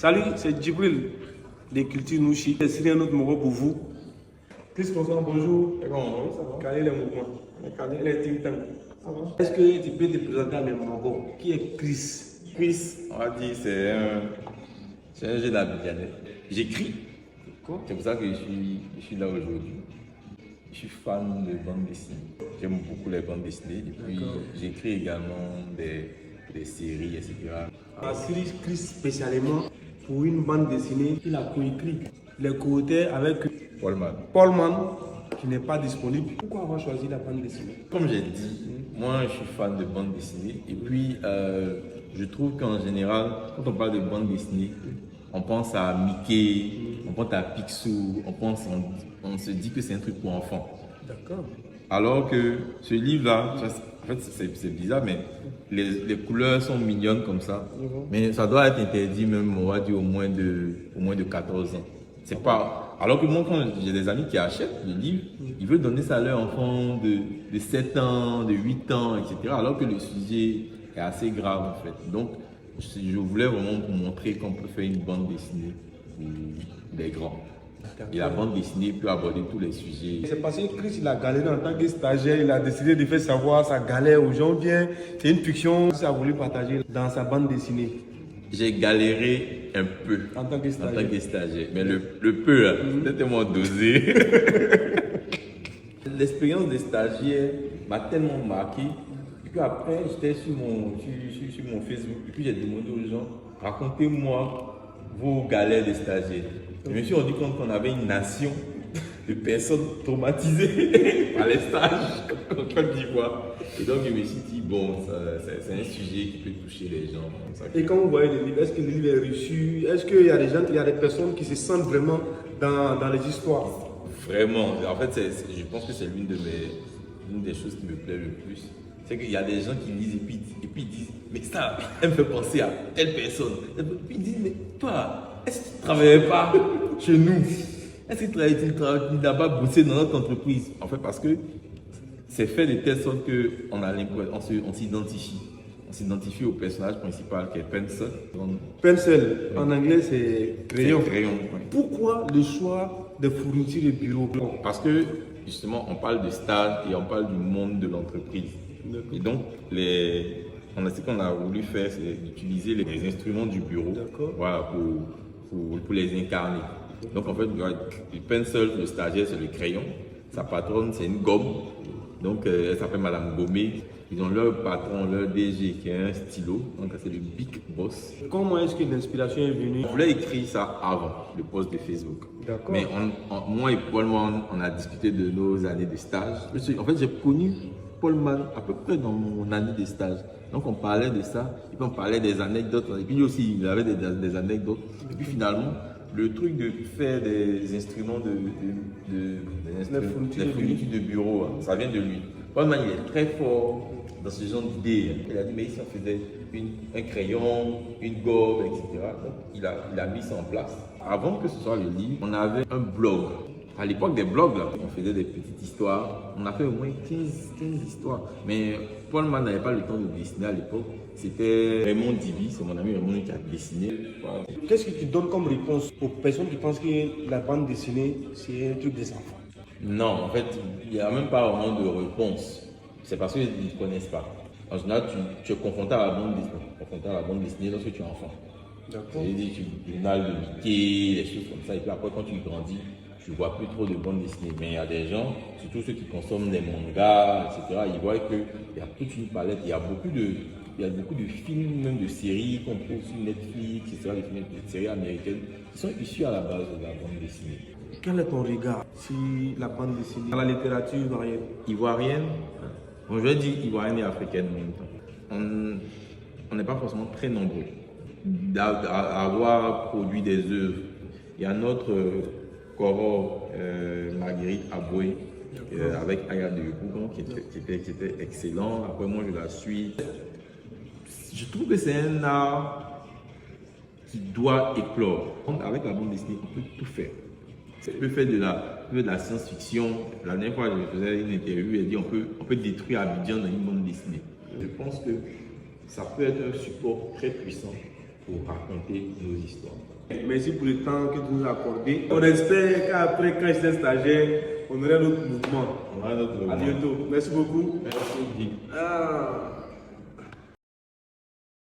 Salut, c'est Djibril des Cultures Nouchi. J'ai signé un autre mot pour vous. Chris Constant, bonjour. C'est bon, oui, ça va. Quel est le mouvement? Calé. Quel est Tim Tam? Ça va. Est-ce que tu peux te présenter à mes Mongo? Qui est Chris? Chris, on va dire, c'est un jeune Abidjanais. J'écris. C'est pour ça que je suis là aujourd'hui. Je suis fan de bande dessinée. J'aime beaucoup les bandes dessinées. Et puis, j'écris également des séries, etc. Chris spécialement pour une bande dessinée qu'il a coécrit. Les co-auteurs avec Paul Mann, qui n'est pas disponible. Pourquoi avoir choisi la bande dessinée? Comme j'ai dit, moi je suis fan de bande dessinée. Et puis, je trouve qu'en général, quand on parle de bande dessinée, on pense à Mickey, on pense à Picsou, on se dit que c'est un truc pour enfants. D'accord. Alors que ce livre-là, en fait c'est bizarre, mais les couleurs sont mignonnes comme ça. Mais ça doit être interdit même, on va dire, au moins de 14 ans. C'est pas... Alors que moi, quand j'ai des amis qui achètent le livre, ils veulent donner ça à leur enfant de 7 ans, de 8 ans, etc. Alors que le sujet est assez grave en fait. Donc, je voulais vraiment vous montrer qu'on peut faire une bande dessinée pour des grands. Et la bande dessinée peut aborder tous les sujets. C'est parce que Chris, il a galéré en tant que stagiaire, il a décidé de faire savoir sa galère aux gens. Bien, c'est une fiction qu'il a voulu partager dans sa bande dessinée. J'ai galéré un peu en tant que stagiaire. Mais le peu, là, c'était tellement dosé. L'expérience des stagiaires m'a tellement marqué. Et puis après, j'étais sur mon Facebook. Et puis j'ai demandé aux gens, racontez-moi vos galères des stagiaires. Je me suis rendu compte qu'on avait une nation de personnes traumatisées par les stages en Côte d'Ivoire. Et donc je me suis dit, bon, c'est un sujet qui peut toucher les gens. Et quand vous voyez le livre, est-ce que le livre est reçu? Est-ce qu'il y a des gens, il y a des personnes qui se sentent vraiment dans les histoires? Vraiment. En fait, je pense que c'est l'une des choses qui me plaît le plus. C'est qu'il y a des gens qui lisent et puis ils disent, mais ça, elle me fait penser à telle personne. Et puis ils disent, mais toi, est-ce que tu ne travaillais pas chez nous? Est-ce que tu n'as pas bossé dans notre entreprise? En fait, parce que c'est fait de telle sorte qu'on a l'impression, on s'identifie. On s'identifie au personnage principal qui est Pencil. Pencil, en anglais c'est crayon. Crayon, oui. Pourquoi le choix de fourniture de bureau? Parce que justement, on parle de stage et on parle du monde de l'entreprise. Et donc, ce qu'on a voulu faire, c'est d'utiliser les instruments du bureau, voilà, pour les incarner. Donc en fait, le pencil, le stagiaire, c'est le crayon. Sa patronne, c'est une gomme. Donc elle s'appelle Madame Gomé. Ils ont leur patron, leur DG qui est un stylo. Donc c'est le Big Boss. Comment est-ce que l'inspiration est venue? On voulait écrire ça avant le post de Facebook. D'accord. Mais moi et Paul Mann, on a discuté de nos années de stage. En fait, j'ai connu Paul Mann à peu près dans mon année de stage. Donc on parlait de ça, et puis on parlait des anecdotes. Et puis lui aussi, il avait des anecdotes. Et puis finalement, le truc de faire des instruments des fournitures de bureau, hein, ça vient de lui. Paul Mann, il est très fort dans ce genre d'idées. Il a dit, mais ici on faisait un crayon, une gomme, etc. Donc il a mis ça en place. Avant que ce soit le livre, on avait un blog. À l'époque des blogs, là, on faisait des petites histoires. On a fait au moins 15 histoires. Mais Paul Mann n'avait pas le temps de dessiner à l'époque. C'était Raymond Dibi, c'est mon ami Raymond qui a dessiné. Voilà. Qu'est-ce que tu donnes comme réponse aux personnes qui pensent que la bande dessinée, c'est un truc des enfants? Non, en fait, il n'y a même pas vraiment de réponse. C'est parce qu'ils ne connaissent pas. En général, tu es confronté à la bande dessinée lorsque tu es enfant. D'accord. Tu journal de Mickey, des choses comme ça. Et puis après, quand tu grandis, tu ne vois plus trop de bandes dessinées. Mais il y a des gens, surtout ceux qui consomment des mangas, etc., ils voient qu'il y a toute une palette. Il y a beaucoup de films, même de séries qu'on trouve sur Netflix, etc., des séries américaines qui sont issues à la base de la bande dessinée. Quel est ton regard sur la bande dessinée, dans la littérature ivoirienne? Ivoirienne, bon, je vais dire ivoirienne et africaine en même temps. On n'est pas forcément très nombreux à avoir produit des œuvres. Il y a notre Koro Marguerite Aboué avec Aya de Yopougon qui était excellent. Après moi je la suis. Je trouve que c'est un art qui doit éclore. Avec la bande dessinée, on peut tout faire. On peut faire de la science-fiction. La dernière fois, je faisais une interview et dit on peut détruire Abidjan dans une bande dessinée. Je pense que ça peut être un support très puissant pour raconter nos histoires. Merci pour le temps que tu nous as accordé. On espère qu'après, quand j'étais stagiaire, on aurait notre mouvement. On a notre moment. À bientôt. Merci beaucoup. Merci. Ah.